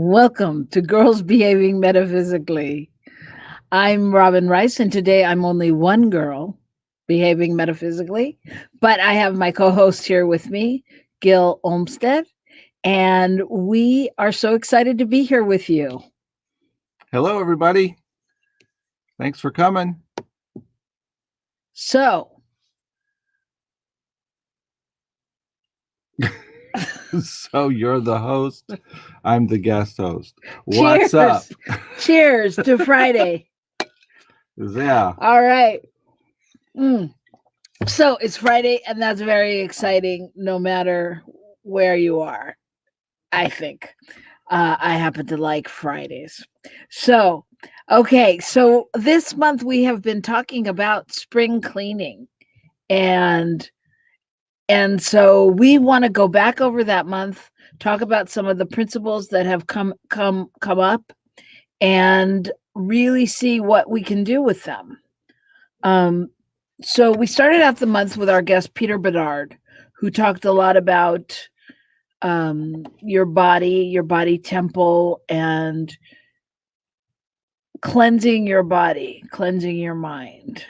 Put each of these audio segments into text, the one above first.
Welcome to Girls Behaving Metaphysically. I'm Robin Rice, and today I'm only one girl behaving metaphysically, but I have my co host here with me, Gil Olmsted, and we are so excited to be here with you. Hello, everybody. Thanks for coming. So, So you're the host. I'm the guest host. cheers! What's up? Cheers to Friday. Yeah. All right. So it's Friday, and that's very exciting no matter where you are, I think. I happen to like Fridays. So, okay. So this month we have been talking about spring cleaning. And so we want to go back over that month, talk about some of the principles that have come up and really see what we can do with them. So we started out the month with our guest Peter Bedard, who talked a lot about your body temple, and cleansing your body, cleansing your mind.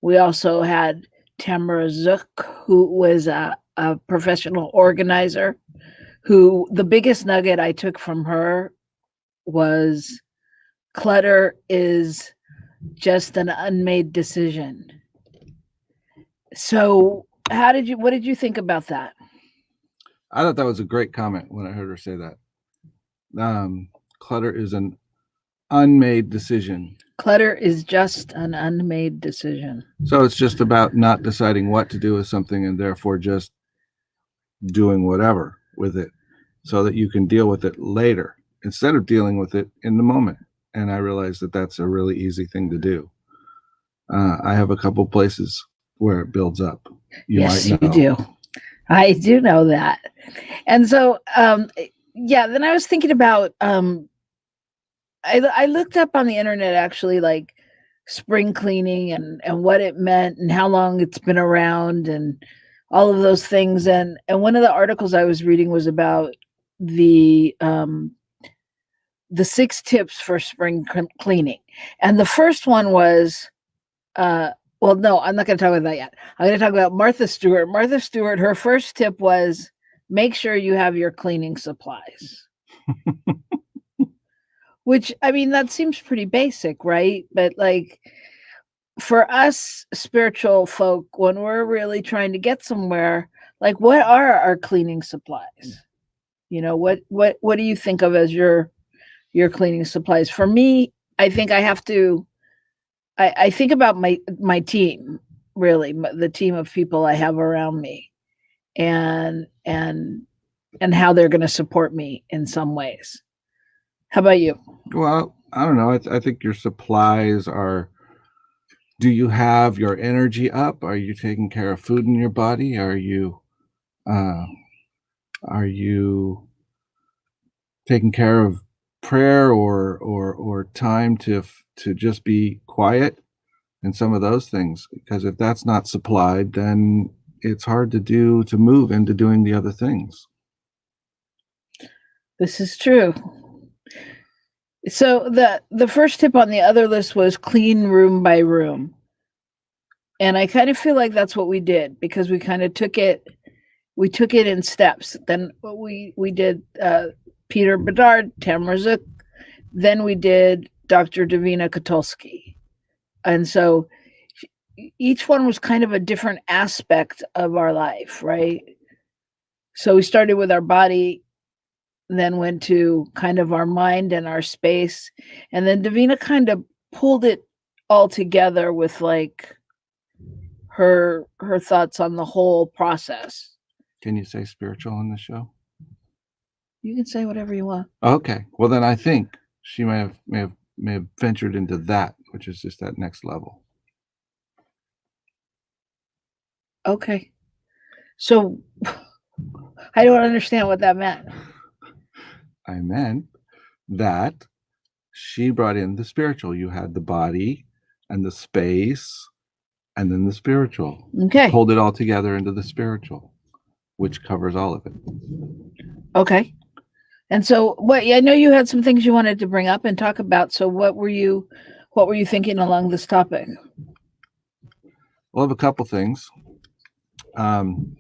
We also had Tamara Zook, who was a professional organizer, who the biggest nugget I took from her was clutter is just an unmade decision. So what did you think about that? I thought that was a great comment when I heard her say that. Clutter is an unmade decision. Clutter is just an unmade decision. So it's just about not deciding what to do with something and therefore just doing whatever with it so that you can deal with it later instead of dealing with it in the moment. And I realized that that's a really easy thing to do. I have a couple places where it builds up. Yes, you do. I do know that. And so, then I was thinking about, I looked up on the internet actually, like spring cleaning and what it meant and how long it's been around and all of those things. And one of the articles I was reading was about the 6 tips for spring cleaning. And the first one was, well, no, I'm not going to talk about that yet. I'm going to talk about Martha Stewart. Martha Stewart, her first tip was make sure you have your cleaning supplies. Which, I mean, that seems pretty basic, right? But like for us spiritual folk, when we're really trying to get somewhere, like what are our cleaning supplies? You know, what do you think of as your cleaning supplies? For me, I think I have to I think about my team, really, the team of people I have around me, and how they're going to support me in some ways. How about you? Well, I don't know. I think your supplies are. Do you have your energy up? Are you taking care of food in your body? Uh, are you taking care of prayer or time to just be quiet and some of those things? Because if that's not supplied, then it's hard to move into doing the other things. This is true. So the first tip on the other list was clean room by room. And I kind of feel like that's what we did, because we kind of took it in steps. Then we did Peter Bedard, Tamara Zook, then we did Dr. Davina Katulski. And so each one was kind of a different aspect of our life, right? So we started with our body, then went to kind of our mind and our space, and then Davina kind of pulled it all together with like her thoughts on the whole process. Can you say spiritual on the show? You can say whatever you want. Okay. Well, then I think she may have ventured into that, which is just that next level. Okay. So I don't understand what that meant. I meant that she brought in the spiritual. You had the body and the space and then the spiritual. Okay. Pulled it all together into the spiritual, which covers all of it. Okay. And so I know you had some things you wanted to bring up and talk about. So what were you thinking along this topic? Well, I have a couple things. One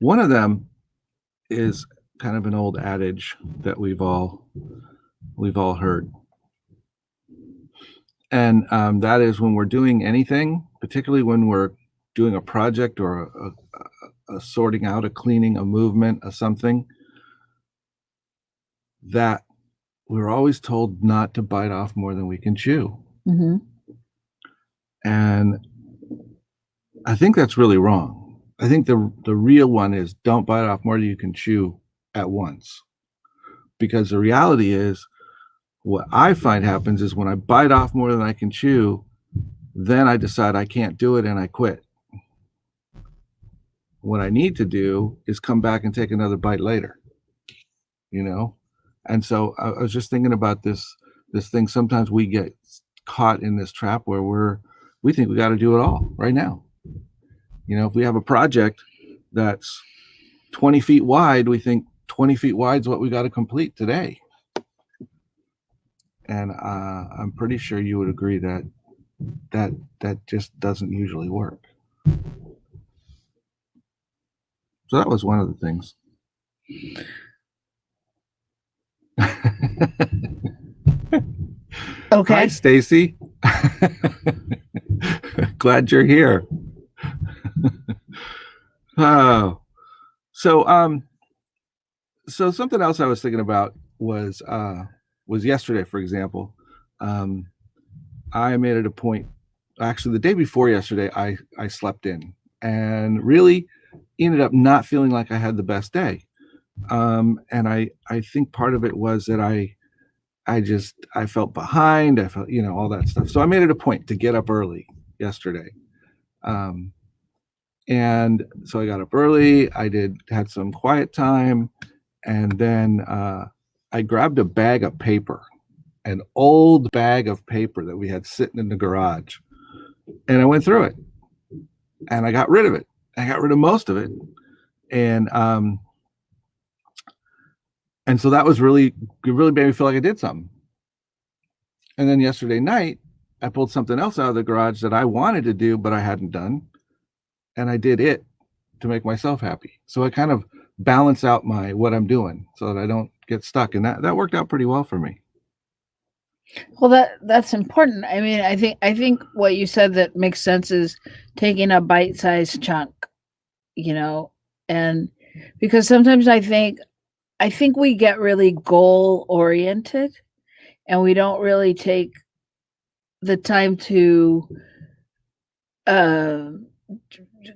of them is kind of an old adage that we've all heard. And that is when we're doing anything, particularly when we're doing a project or a sorting out, a cleaning, a movement, a something, that we're always told not to bite off more than we can chew. Mm-hmm. And I think that's really wrong. I think the real one is don't bite off more than you can chew at once. Because the reality is, what I find happens is when I bite off more than I can chew, then I decide I can't do it and I quit. What I need to do is come back and take another bite later, you know? And so I was just thinking about this thing. Sometimes we get caught in this trap where we think we got to do it all right now. You know, if we have a project that's 20 feet wide, we think 20 feet wide is what we got to complete today. And I'm pretty sure you would agree that just doesn't usually work. So that was one of the things. Okay. Hi, Stacy. Glad you're here. Oh, so something else I was thinking about was yesterday, for example. I made it a point. Actually, the day before yesterday, I slept in and really ended up not feeling like I had the best day. And I think part of it was that I felt behind. I felt, all that stuff. So I made it a point to get up early yesterday. And so I got up early. I had some quiet time, and then I grabbed a bag of paper, an old bag of paper that we had sitting in the garage, and I went through it, and I got rid of it. I got rid of most of it, and so that was it really made me feel like I did something. And then yesterday night, I pulled something else out of the garage that I wanted to do, but I hadn't done, and I did it to make myself happy. So I kind of balance out what I'm doing so that I don't get stuck, and that worked out pretty well for me. Well, that's important. I mean, I think what you said that makes sense is taking a bite-sized chunk, and because sometimes I think we get really goal oriented and we don't really take the time to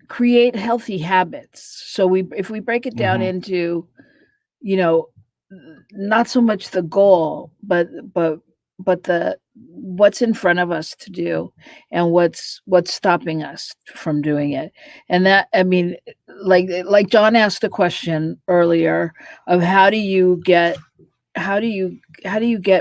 create healthy habits. So if we break it down into, not so much the goal, but the what's in front of us to do and what's stopping us from doing it. And that, I mean, like John asked a question earlier of how do you get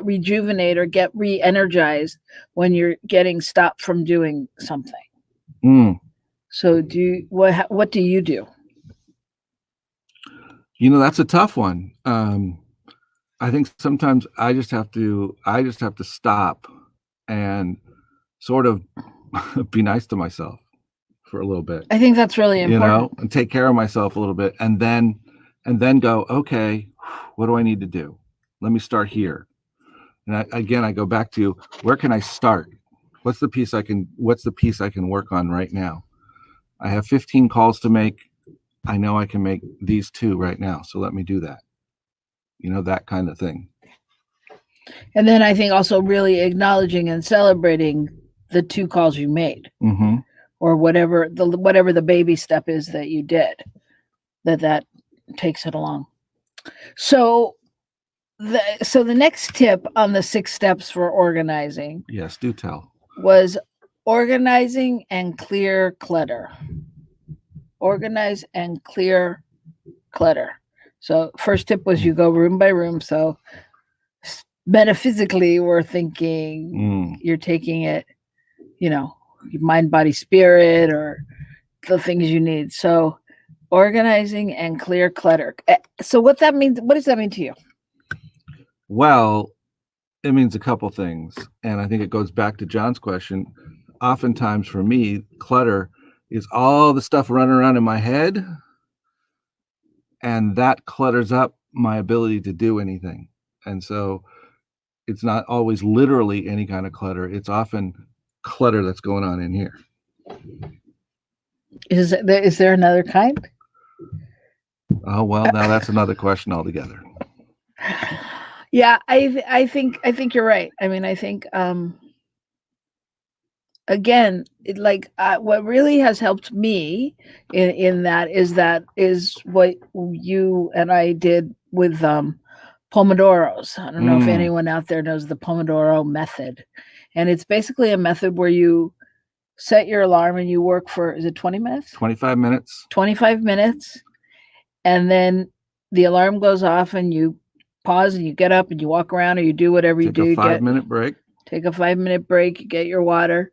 rejuvenate or get re-energized when you're getting stopped from doing something. So what do you do? That's a tough one. I think sometimes I just have to stop and sort of be nice to myself for a little bit. I think that's really important. And take care of myself a little bit, and then go, okay, what do I need to do? Let me start here. And I go back to, where can I start? What's the piece I can work on right now? I have 15 calls to make. I know I can make these 2 right now, so let me do that. That kind of thing. And then I think also really acknowledging and celebrating the 2 calls you made, or whatever the baby step is that you did, that takes it along. So the next tip on the 6 steps for organizing. Yes, do tell. Was organizing and clear clutter. Organize and clear clutter. So first tip was you go room by room. So metaphysically, we're thinking you're taking it, mind, body, spirit, or the things you need. So Organizing and clear clutter. So what that means, what does that mean to you? Well, it means a couple things. And I think it goes back to John's question. Oftentimes for me, clutter is all the stuff running around in my head, and that clutters up my ability to do anything. And so it's not always literally any kind of clutter. It's often clutter that's going on in here. Is there another kind? Oh, well, now that's another question altogether. Yeah, I think you're right. I mean, I think again, what really has helped me in that is what you and I did with Pomodoros. I don't know if anyone out there knows the Pomodoro method, and it's basically a method where you set your alarm and you work for, is it 20 minutes? 25 minutes. 25 minutes, and then the alarm goes off and you pause and you get up and you walk around or you do whatever you do. Take a 5-minute break. Take a 5-minute break, you get your water,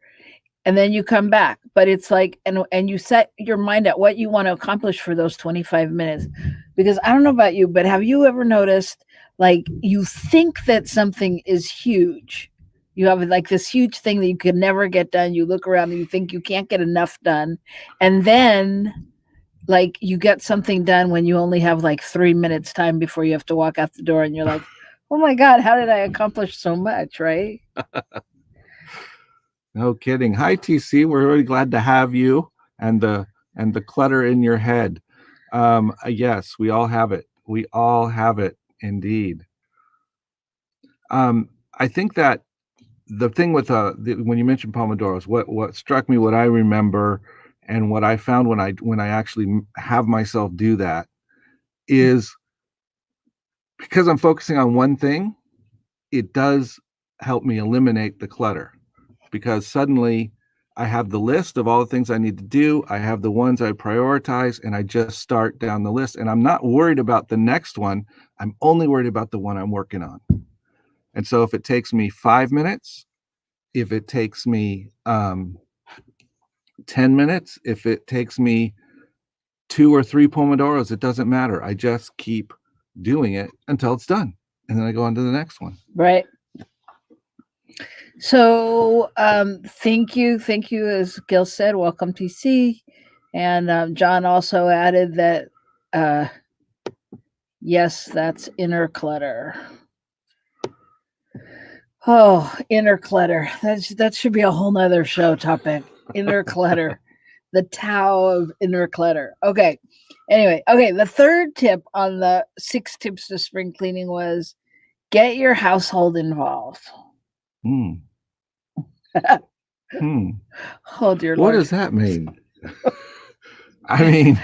and then you come back. But it's like, and you set your mind at what you want to accomplish for those 25 minutes. Because I don't know about you, but have you ever noticed, like, you think that something is huge? You have like this huge thing that you could never get done. You look around and you think you can't get enough done. And then like you get something done when you only have like 3 minutes time before you have to walk out the door, and you're like, oh my God, how did I accomplish so much, right? No kidding. Hi, TC. We're really glad to have you and the clutter in your head. Yes, we all have it. We all have it, indeed. I think that the thing with when you mentioned Pomodoros, what struck me, what I remember, and what I found when I actually have myself do that is because I'm focusing on one thing, it does help me eliminate the clutter, because suddenly I have the list of all the things I need to do. I have the ones I prioritize, and I just start down the list, and I'm not worried about the next one. I'm only worried about the one I'm working on. And so if it takes me 5 minutes, if it takes me 10 minutes, if it takes me 2 or 3 Pomodoros, it doesn't matter. I just keep doing it until it's done. And then I go on to the next one. Right. So thank you. As Gil said, welcome TC. And John also added that, yes, that's inner clutter. Oh, inner clutter. That should be a whole nother show topic. Inner clutter. The Tao of inner clutter. Okay. Anyway, the third tip on the 6 tips to spring cleaning was get your household involved. Oh dear Lord. What does that mean? I mean,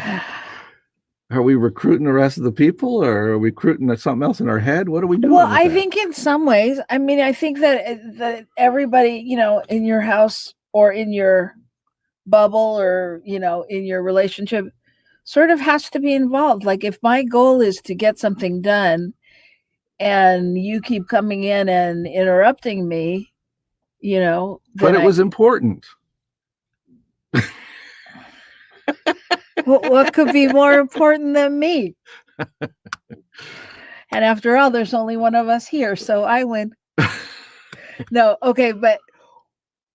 are we recruiting the rest of the people, or are we recruiting something else in our head? What are we doing? Well, I think in some ways, I mean, I think that everybody, in your house or in your bubble or, in your relationship sort of has to be involved. Like if my goal is to get something done and you keep coming in and interrupting me, but it was important. What could be more important than me? And after all, there's only one of us here, so I win. No, okay, but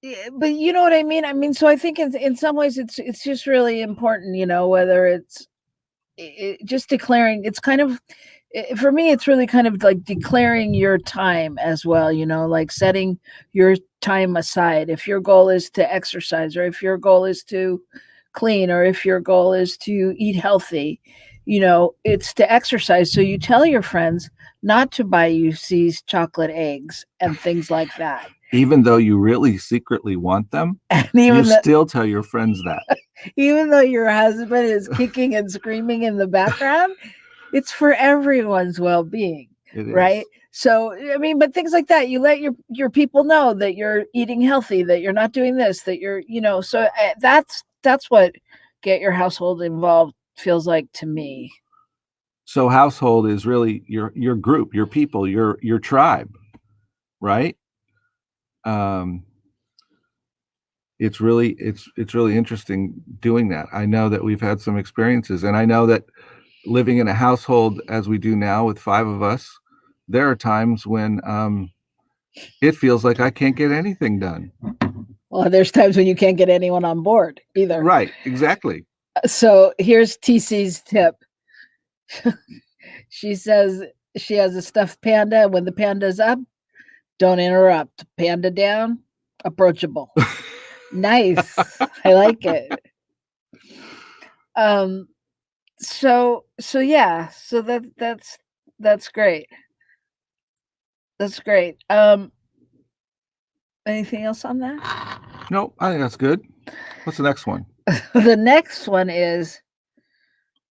you know what I mean? I mean, so I think in some ways it's just really important, whether it's just declaring, it's kind of, for me, it's really kind of like declaring your time as well, like setting your time aside. If your goal is to exercise, or if your goal is to clean, or if your goal is to eat healthy, it's to exercise. So you tell your friends not to buy you these chocolate eggs and things like that. Even though you really secretly want them, and you still tell your friends that. Even though your husband is kicking and screaming in the background, it's for everyone's well-being, right? So, I mean, but things like that, you let your people know that you're eating healthy, that you're not doing this, that you're, so that's what get your household involved feels like to me. So household is really your group, your people, your tribe, right? it's really interesting doing that. I know that we've had some experiences, and I know that living in a household as we do now with 5 of us, there are times when, it feels like I can't get anything done. Well, there's times when you can't get anyone on board either. Right, exactly. So here's TC's tip. She says she has a stuffed panda. When the panda's up, don't interrupt. Panda down, approachable. Nice. I like it. Um so yeah, so that's great. That's great. Anything else on that? No, I think that's good. What's the next one? The next one is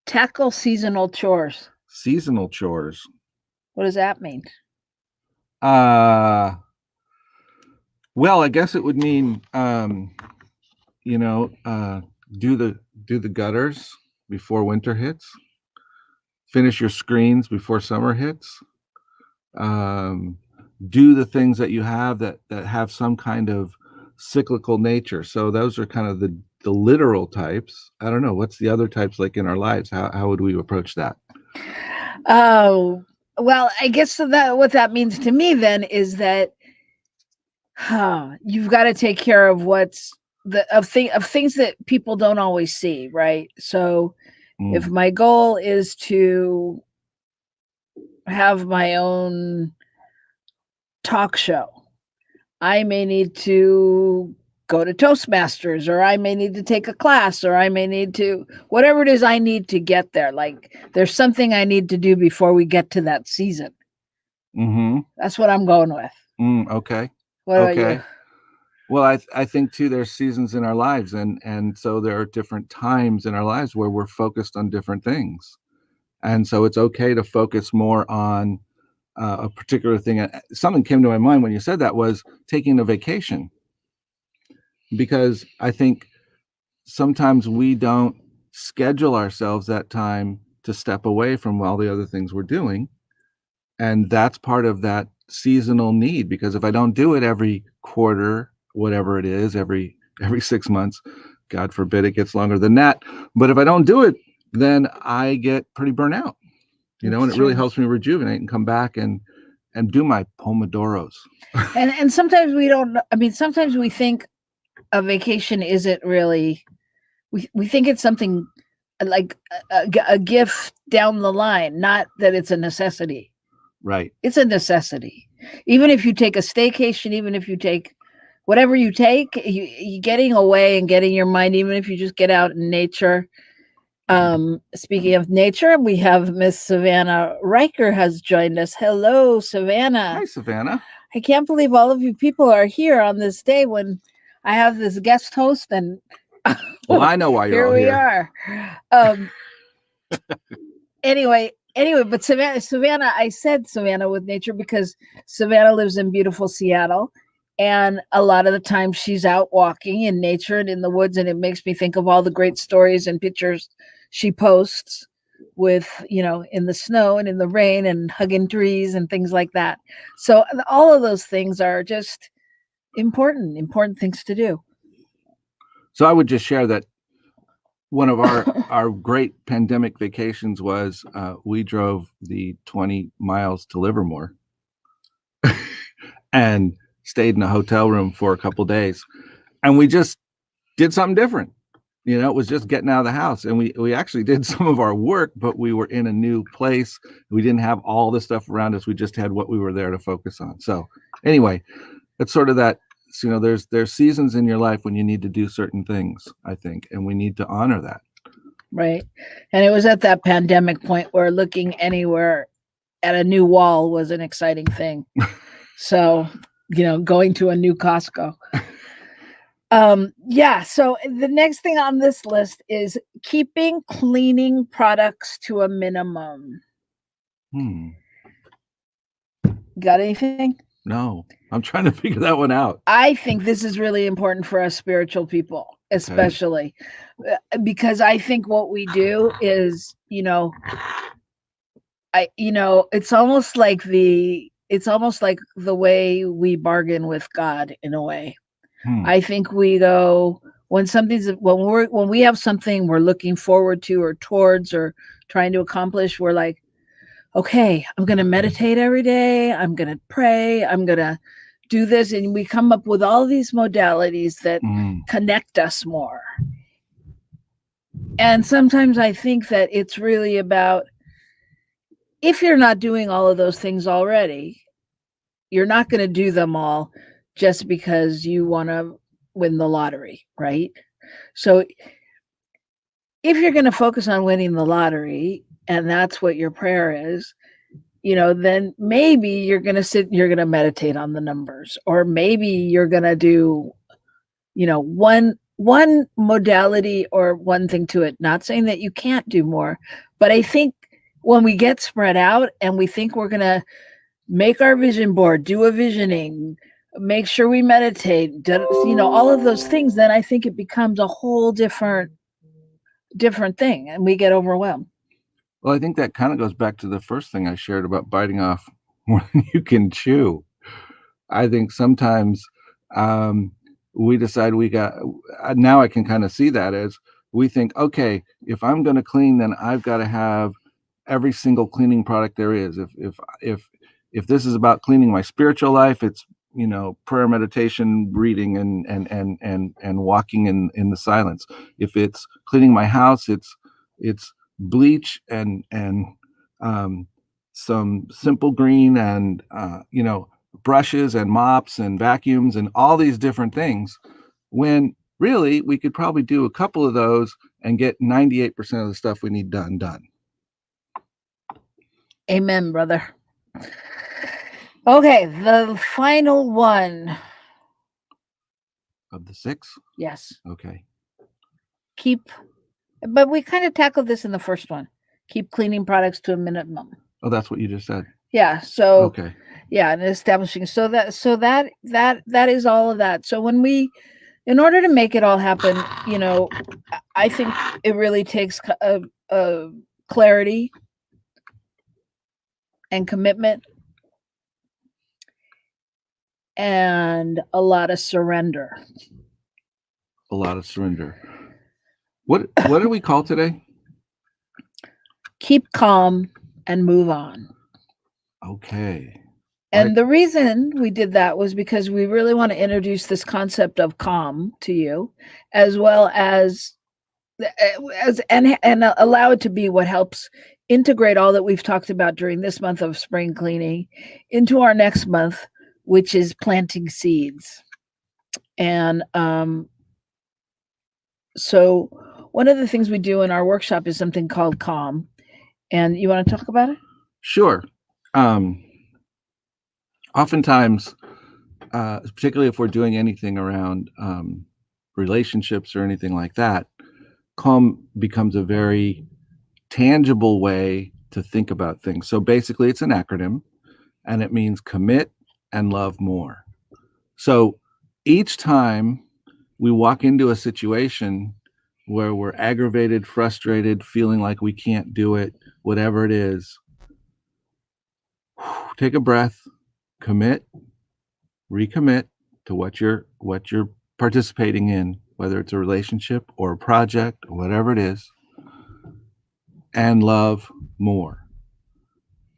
tackle seasonal chores. Seasonal chores. What does that mean? Uh, well, I guess it would mean, you know, do the gutters before winter hits, finish your screens before summer hits, um, do the things that you have that have some kind of cyclical nature. So those are kind of the literal types. I don't know, what's the other types like in our lives? How would we approach that? Oh, well, I guess so that what that means to me then is that you've got to take care of what's of things that people don't always see, right? So if Mm, my goal is to have my own talk show, I may need to go to Toastmasters, or I may need to take a class, or I may need to whatever it is I need to get there. Like there's something I need to do before we get to that season. mhm. That's what I'm going with. Okay. What about you? Okay. Well, I think too there's seasons in our lives, and so there are different times in our lives where we're focused on different things. And so it's okay to focus more on, a particular thing. Something came to my mind when you said that was taking a vacation, because I think sometimes we don't schedule ourselves that time to step away from all the other things we're doing, and that's part of that seasonal need, because if I don't do it every quarter, whatever it is, every 6 months, God forbid it gets longer than that, but if I don't do it, then I get pretty burnt out, and It's it really true. helps me rejuvenate and come back and do my pomodoros. And sometimes we don't I mean sometimes we think a vacation isn't really we think it's something like a gift down the line, not that it's a necessity. Right. It's a necessity. Even if you take a staycation, even if you take whatever you take, you getting away and getting your mind, even if you just get out in nature. Speaking of nature, we have Miss Savannah Riker has joined us. Hello, Savannah. Hi, Savannah. I can't believe all of you people are here on this day when I have this guest host, and Well, I know why you're here all we here. are. Anyway, but Savannah, I said Savannah with nature because Savannah lives in beautiful Seattle, and a lot of the time she's out walking in nature and in the woods, and it makes me think of all the great stories and pictures she posts with in the snow and in the rain and hugging trees and things like that. So all of those things are just important things to do. So I would just share that one of our great pandemic vacations was, we drove the 20 miles to Livermore and stayed in a hotel room for a couple days, and we just did something different. It was just getting out of the house, and we actually did some of our work, but we were in a new place. We didn't have all the stuff around us. We just had what we were there to focus on. So anyway, it's sort of that, there's seasons in your life when you need to do certain things, I think, and we need to honor that. Right. And it was at that pandemic point where looking anywhere at a new wall was an exciting thing. So, going to a new Costco. Yeah. So the next thing on this list is keeping cleaning products to a minimum. Hmm. Got anything? No, I'm trying to figure that one out. I think this is really important for us spiritual people, especially because I think what we do is, it's almost like the way we bargain with God in a way. Hmm. I think we go when we have something we're looking forward to or towards or trying to accomplish, we're like, okay, I'm going to meditate every day. I'm going to pray. I'm going to do this. And we come up with all these modalities that Mm. connect us more. And sometimes I think that it's really about, if you're not doing all of those things already, you're not going to do them all just because you want to win the lottery, right? So if you're going to focus on winning the lottery and that's what your prayer is, then maybe you're going to meditate on the numbers, or maybe you're going to do, one modality or one thing to it. Not saying that you can't do more, but I think when we get spread out and we think we're going to make our vision board, do a visioning, make sure we meditate, all of those things, then I think it becomes a whole different thing and we get overwhelmed. Well, I think that kind of goes back to the first thing I shared about biting off more than you can chew. I think sometimes um, we decide now I can kind of see that as we think, okay, if I'm going to clean, then I've got to have every single cleaning product there is. If this is about cleaning my spiritual life, it's prayer, meditation, reading, and walking in the silence. If it's cleaning my house, it's bleach and um, some simple green and brushes and mops and vacuums and all these different things, when really we could probably do a couple of those and get 98% of the stuff we need done. Amen, brother. Okay, the final one. Of the 6? Yes. Okay. But we kind of tackled this in the first one. Keep cleaning products to a minimum. Oh, that's what you just said. Yeah. So Okay. yeah, and establishing that is all of that. So in order to make it all happen, I think it really takes a clarity and commitment and a lot of surrender. A lot of surrender. What do we call today? Keep calm and move on. Okay. And the reason we did that was because we really want to introduce this concept of calm to you, as well as and allow it to be what helps integrate all that we've talked about during this month of spring cleaning into our next month, which is planting seeds. And so one of the things we do in our workshop is something called calm. And you want to talk about it? Sure. Oftentimes, particularly if we're doing anything around relationships or anything like that, calm becomes a very tangible way to think about things. So basically, it's an acronym, and it means commit and love more. So each time we walk into a situation where we're aggravated, frustrated, feeling like we can't do it, whatever it is, take a breath, commit, recommit to what you're participating in, whether it's a relationship or a project or whatever it is, and love more.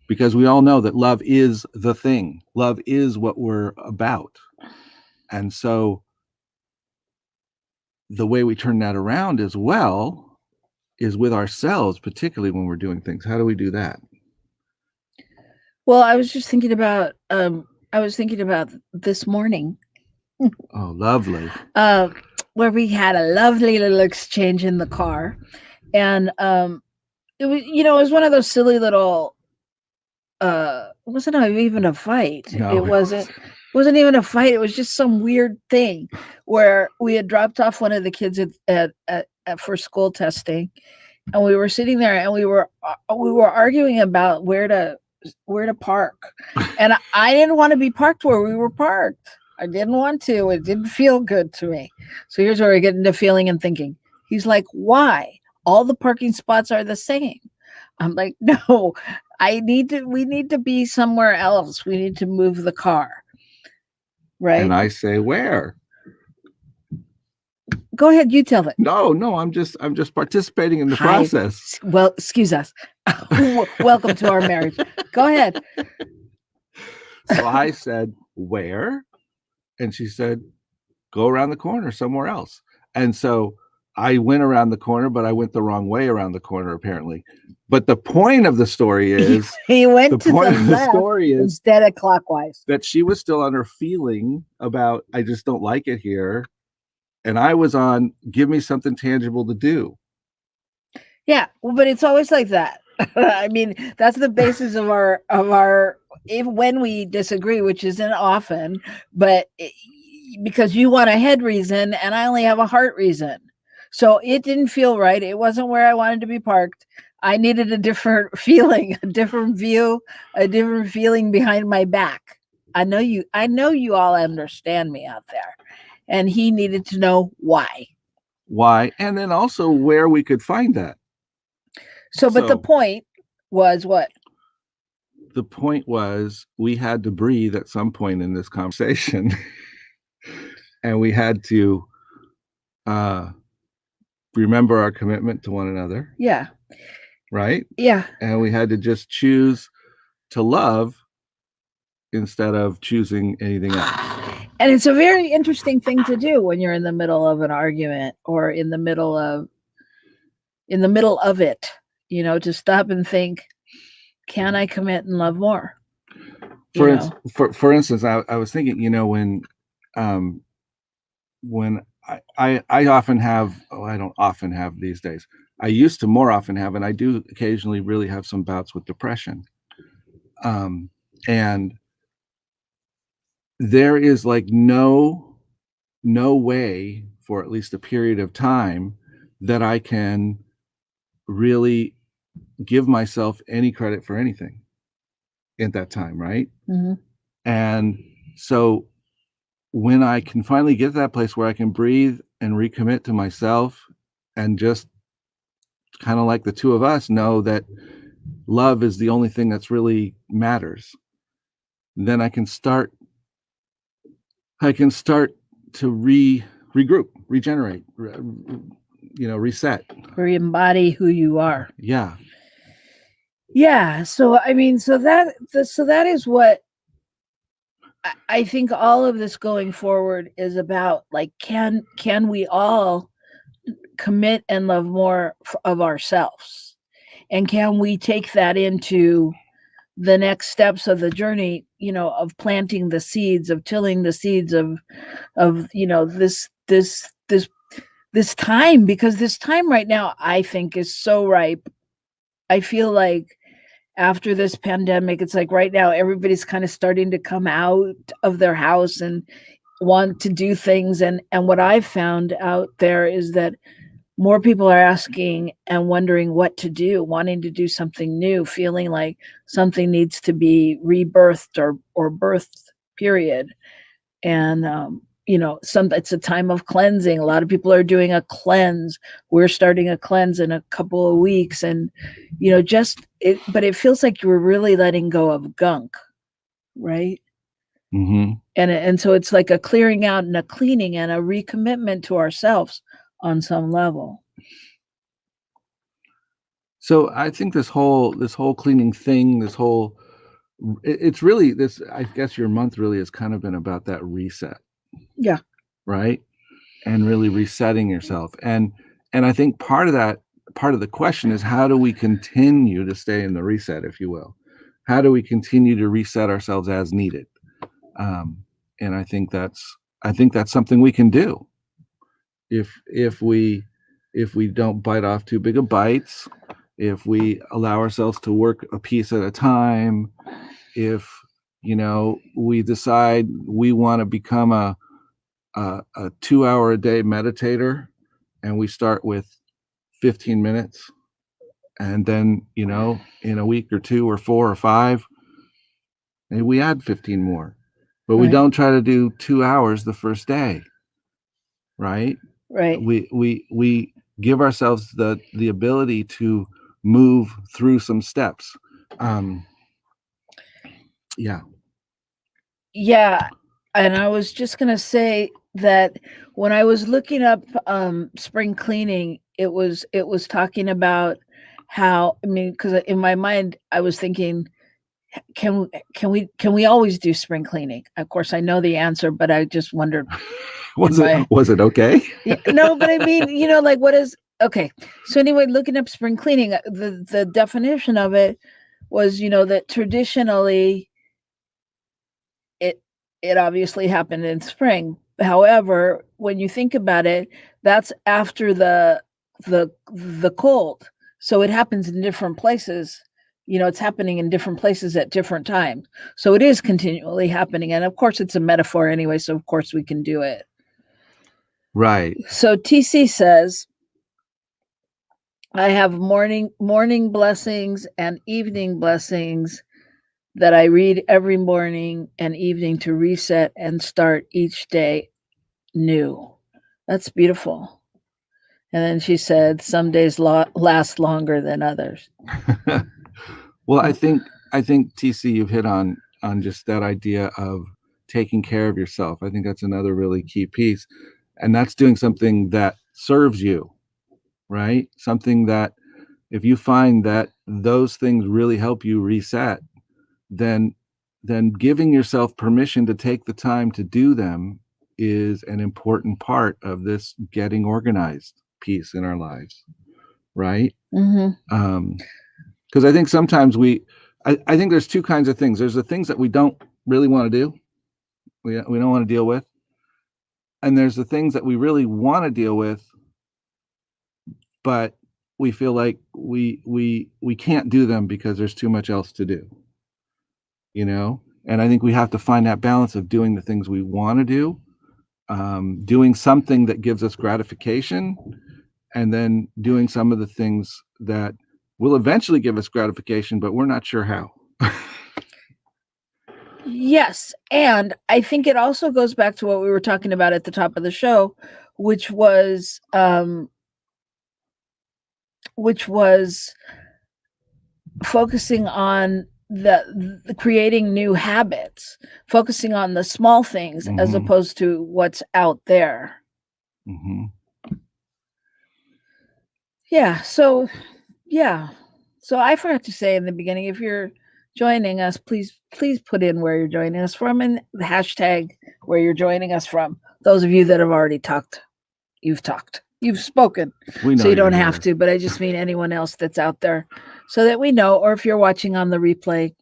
Because we all know that love is the thing. Love is what we're about. And so the way we turn that around as well is with ourselves, particularly when we're doing things. How do we do that? Well, I was just thinking about this morning. Oh, lovely. Where we had a lovely little exchange in the car. And it was one of those silly little it wasn't even a fight. No, It wasn't even a fight. It was just some weird thing where we had dropped off one of the kids at for school testing, and we were sitting there and we were arguing about where to park. And I didn't want to be parked where we were parked. I didn't want to. It didn't feel good to me. So here's where we get into feeling and thinking. He's like, why? All the parking spots are the same. I'm like, no, we need to be somewhere else. We need to move the car. Right. And I say, where? Go ahead, you tell it. No, I'm just participating in the process. Well, excuse us. Welcome to our marriage. Go ahead. So I said, where? And she said, go around the corner somewhere else. And so I went around the corner, but I went the wrong way around the corner, apparently. But the point of the story is he went to the left story is instead of clockwise. that she was still on her feeling about, I just don't like it here. And I was on, give me something tangible to do. Yeah, well, but it's always like that. I mean, that's the basis of our if when we disagree, which isn't often, but because you want a head reason and I only have a heart reason. So it didn't feel right. It wasn't where I wanted to be parked. I needed a different feeling, a different view, a different feeling behind my back. I know you all understand me out there. And he needed to know why. Why? And then also where we could find that. So, but the point was what? The point was we had to breathe at some point in this conversation. And we had to remember our commitment to one another. Yeah. Right? Yeah. And we had to just choose to love instead of choosing anything else. And it's a very interesting thing to do when you're in the middle of an argument or in the middle of it, to stop and think, can I commit and love more? For instance, I was thinking, when I often have, I don't often have these days. I used to more often have, and I do occasionally really have some bouts with depression. And there is like no way for at least a period of time that I can really give myself any credit for anything at that time, right? Mm-hmm. And so when I can finally get to that place where I can breathe and recommit to myself and just kind of like the two of us know that love is the only thing that's really matters, then I can start to regroup, regenerate, reset. Re-embody who you are. Yeah. Yeah. So, I mean, so that is what I think all of this going forward is about. Like, can we all commit and love more of ourselves? And can we take that into the next steps of the journey, of planting the seeds, of tilling the seeds of this time, because this time right now, I think, is so ripe. I feel like after this pandemic, it's like right now everybody's kind of starting to come out of their house and want to do things. And what I've found out there is that more people are asking and wondering what to do, wanting to do something new, feeling like something needs to be rebirthed or birthed, period. And, it's a time of cleansing. A lot of people are doing a cleanse. We're starting a cleanse in a couple of weeks. And, but it feels like you're really letting go of gunk, right? Mm-hmm. And so it's like a clearing out and a cleaning and a recommitment to ourselves on some level. So I think this whole cleaning thing, it's really this, I guess your month really has kind of been about that reset. Yeah. Right. And really resetting yourself. And I think part of the question is, how do we continue to stay in the reset, if you will? How do we continue to reset ourselves as needed? And I think that's something we can do if we don't bite off too big of bites, if we allow ourselves to work a piece at a time, if we decide we want to become a 2-hour a day meditator, and we start with 15 minutes, and then in a week or 2 or 4 or 5, maybe we add 15 more, but we don't try to do 2 hours the first day. Right. We give ourselves the ability to move through some steps. Yeah. And I was just gonna say, that when I was looking up spring cleaning, it was talking about how, I mean, because in my mind I was thinking, can we always do spring cleaning? Of course, I know the answer, but I just wondered in Was it my was it okay? yeah, no, but I mean, like what is okay. So anyway, looking up spring cleaning, the definition of it was, that traditionally it it obviously happened in spring. However, when you think about it, that's after the cold. So it happens in different places. It's happening in different places at different times. So it is continually happening. And of course it's a metaphor anyway, so of course we can do it. Right. So TC says, I have morning blessings and evening blessings that I read every morning and evening to reset and start each day new. That's beautiful. And then she said, some days last longer than others. Well, I think TC, you've hit on just that idea of taking care of yourself. I think that's another really key piece. And that's doing something that serves you, right? Something that if you find that those things really help you reset, then giving yourself permission to take the time to do them is an important part of this getting organized piece in our lives, right? Mm-hmm. Because I think sometimes I think there's two kinds of things. There's the things that we don't really want to do, we don't want to deal with, and there's the things that we really want to deal with, but we feel like we can't do them because there's too much else to do, you know. And I think we have to find that balance of doing the things we want to do, doing something that gives us gratification, and then doing some of the things that will eventually give us gratification, but we're not sure how. Yes. And I think it also goes back to what we were talking about at the top of the show, which was which was focusing on the creating new habits, focusing on the small things as Hmm. opposed to what's out there. Hmm. Yeah. Yeah. So I forgot to say in the beginning, if you're joining us, please put in where you're joining us from and the hashtag where you're joining us from. Those of you that have already talked, you've spoken, We so know you you're don't have here. to. But I just mean anyone else that's out there, so that we know. Or if you're watching on the replay,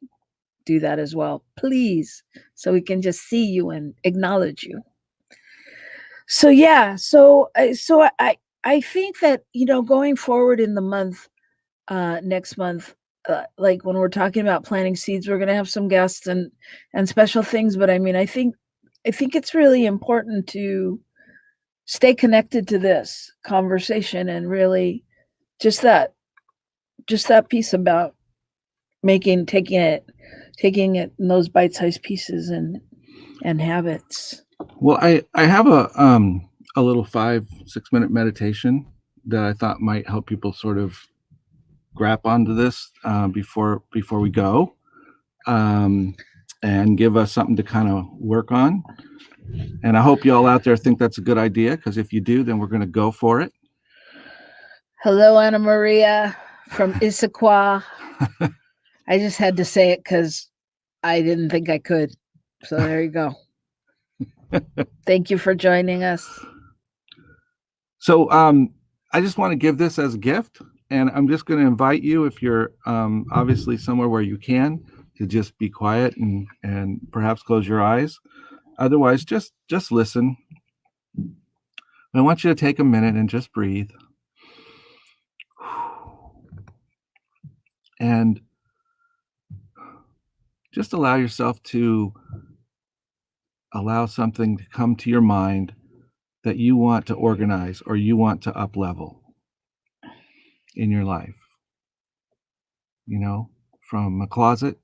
do that as well, please, so we can just see you and acknowledge you. So yeah, so I think that going forward in the month, next month, like when we're talking about planting seeds, we're gonna have some guests and special things. But I mean, I think it's really important to stay connected to this conversation and really just that just that piece about making taking it in those bite-sized pieces and habits. Well, I have a little 5 6 minute meditation that I thought might help people sort of grab onto this before we go, um, and give us something to kind of work on. And I hope you all out there think that's a good idea, because if you do, then we're going to go for it. Hello, Anna Maria from Issaquah. I just had to say it because I didn't think I could. So there you go. Thank you for joining us. So I just want to give this as a gift, and I'm just going to invite you, if you're obviously somewhere where you can, to just be quiet and perhaps close your eyes. Otherwise, just listen. I want you to take a minute and just breathe, and just allow yourself to allow something to come to your mind that you want to organize or you want to up level in your life. You know, from a closet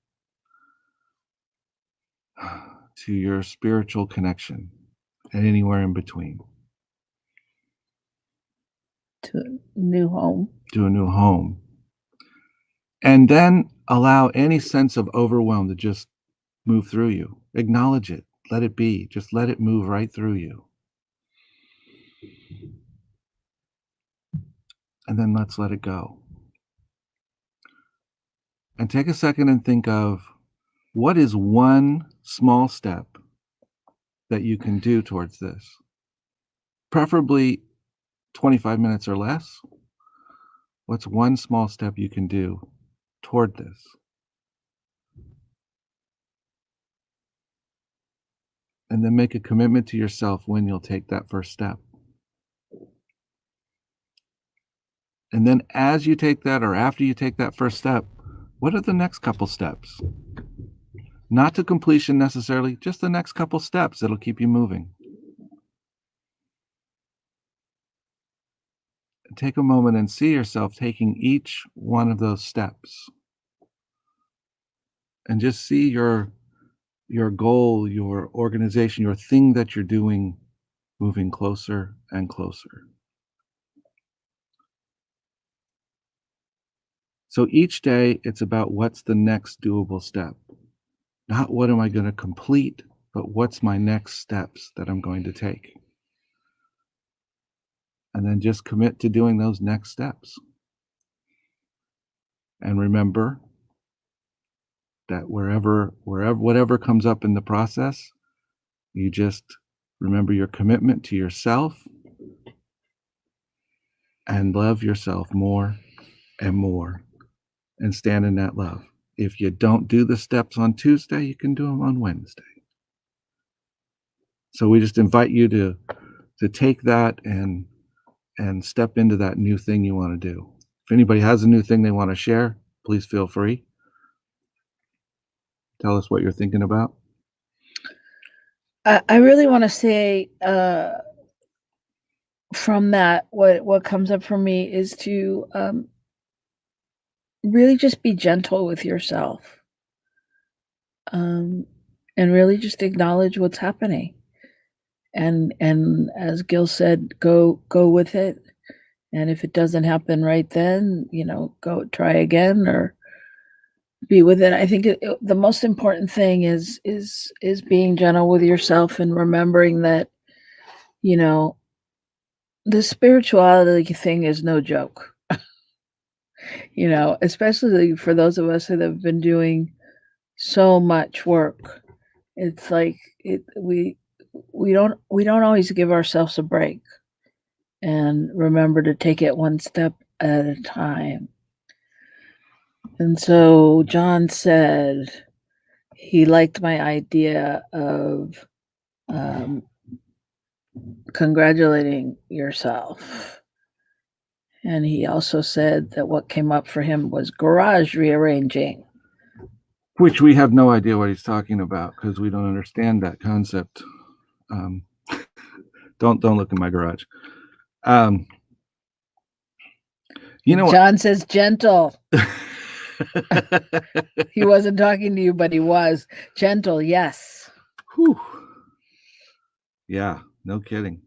to your spiritual connection and anywhere in between, To a new home. to a new home. And then allow any sense of overwhelm to just move through you. Acknowledge it. Let it be. Just let it move right through you. and then let's let it go. And take a second and think of what is one small step that you can do towards this? Preferably 25 minutes or less. What's one small step you can do toward this? And then make a commitment to yourself when you'll take that first step. And then as you take that or after you take that first step, what are the next couple steps? Not to completion necessarily, just the next couple steps that'll keep you moving. Take a moment and see yourself taking each one of those steps. And just see your goal, your organization, your thing that you're doing moving closer and closer. So each day, it's about what's the next doable step. Not what am I going to complete, but what's my next steps that I'm going to take. And then just commit to doing those next steps. And remember that whatever comes up in the process, you just remember your commitment to yourself and love yourself more and more and stand in that love. If you don't do the steps on Tuesday, you can do them on Wednesday. So we just invite you to take that and step into that new thing you want to do. If anybody has a new thing they want to share, please feel free. Tell us what you're thinking about. I really want to say from that, what comes up for me is to really just be gentle with yourself, and really just acknowledge what's happening. And as Gil said, go with it. And if it doesn't happen right then, go try again or be with it. I think the most important thing is being gentle with yourself and remembering that, the spirituality thing is no joke. Especially for those of us that have been doing so much work. It's like we don't always give ourselves a break and remember to take it one step at a time. And so John said he liked my idea of congratulating yourself. And he also said that what came up for him was garage rearranging. Which we have no idea what he's talking about because we don't understand that concept. Don't look in my garage. John says gentle. He wasn't talking to you, but he was gentle. Yes. Whew. Yeah, no kidding.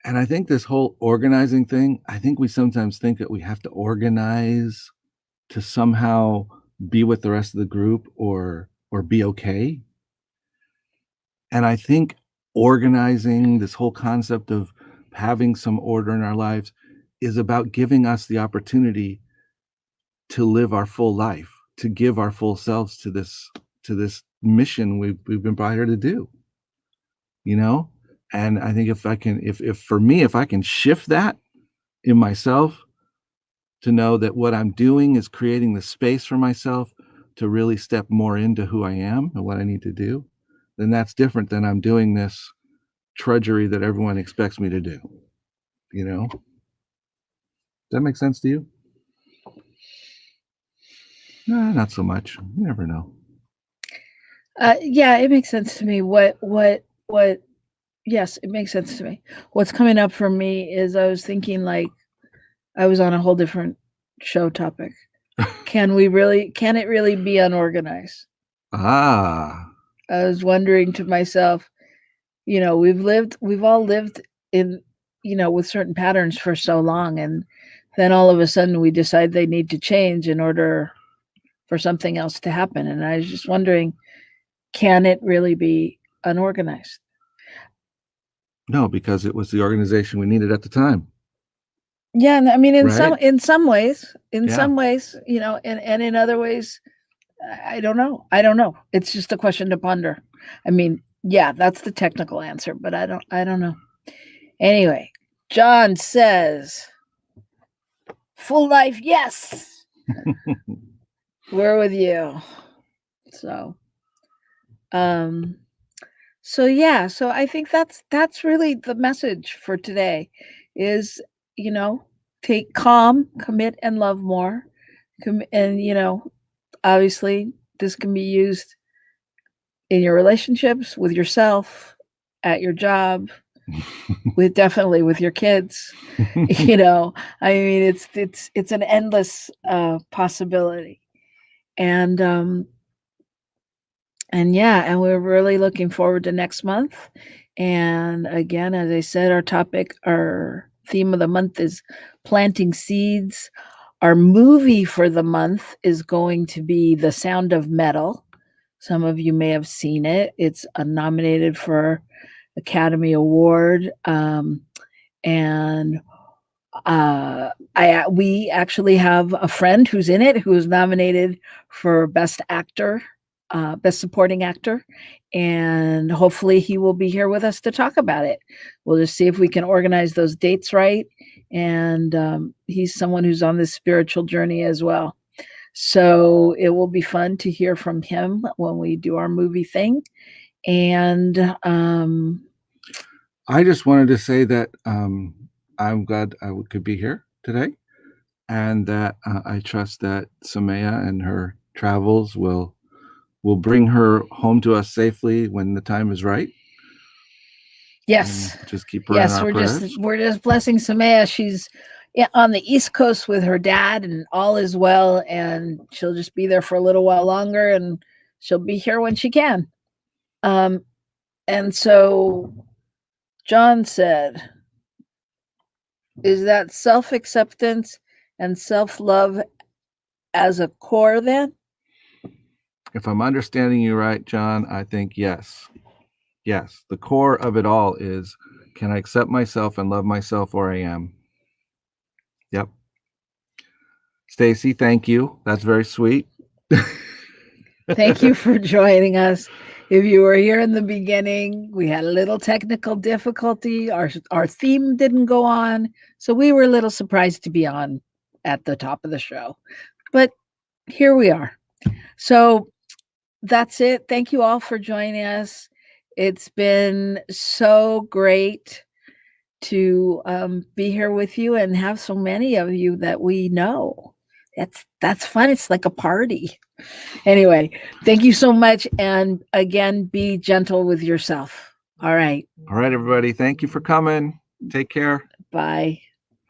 And I think this whole organizing thing, I think we sometimes think that we have to organize to somehow be with the rest of the group or be okay. And I think organizing, this whole concept of having some order in our lives is about giving us the opportunity to live our full life, to give our full selves to this mission we've been brought here to do. And I think if I can shift that in myself to know that what I'm doing is creating the space for myself to really step more into who I am and what I need to do, then that's different than I'm doing this trudgery that everyone expects me to do. Does that make sense to you? Not so much. You never know. Yeah, it makes sense to me. Yes, it makes sense to me. What's coming up for me is I was thinking like I was on a whole different show topic. Can it really be unorganized? Ah. I was wondering to myself, we've all lived in, with certain patterns for so long. And then all of a sudden we decide they need to change in order for something else to happen. And I was just wondering, can it really be unorganized? No, because it was the organization we needed at the time. Yeah, and I mean, Right? in some ways, Yeah. you know, and in other ways, I don't know. I don't know. It's just a question to ponder. I mean, yeah, that's the technical answer, but I don't know. Anyway, John says, full life, yes. We're with you. So, um, so yeah, so I think that's really the message for today is, you know, take calm, commit and love more. And you know, obviously this can be used in your relationships with yourself, at your job, with definitely with your kids. You know, I mean it's an endless possibility. And and yeah, and we're really looking forward to next month. And again, as I said, our theme of the month is planting seeds. Our movie for the month is going to be The Sound of Metal. Some of you may have seen it. It's nominated for Academy Award, and we actually have a friend who's in it who is nominated for Best Actor, Best Supporting Actor, and hopefully he will be here with us to talk about it. We'll just see if we can organize those dates right. And he's someone who's on this spiritual journey as well. So it will be fun to hear from him when we do our movie thing. And I just wanted to say that I'm glad could be here today, and that I trust that Samaya and her travels will bring her home to us safely when the time is right. And yes, just keep her in yes, our prayers. we're just blessing Samaya. She's on the East Coast with her dad, and all is well. And she'll just be there for a little while longer, and she'll be here when she can. And so John said, "Is that self acceptance and self love as a core then?" If I'm understanding you right, John, I think yes. Yes. The core of it all is, can I accept myself and love myself where I am? Yep. Stacy, thank you. That's very sweet. Thank you for joining us. If you were here in the beginning, we had a little technical difficulty. Our theme didn't go on, so we were a little surprised to be on at the top of the show. But here we are. So that's it. Thank you all for joining us. It's been so great to be here with you and have so many of you that we know. That's fun. It's like a party. Anyway, thank you so much. And again, be gentle with yourself. All right. All right, everybody. Thank you for coming. Take care. Bye.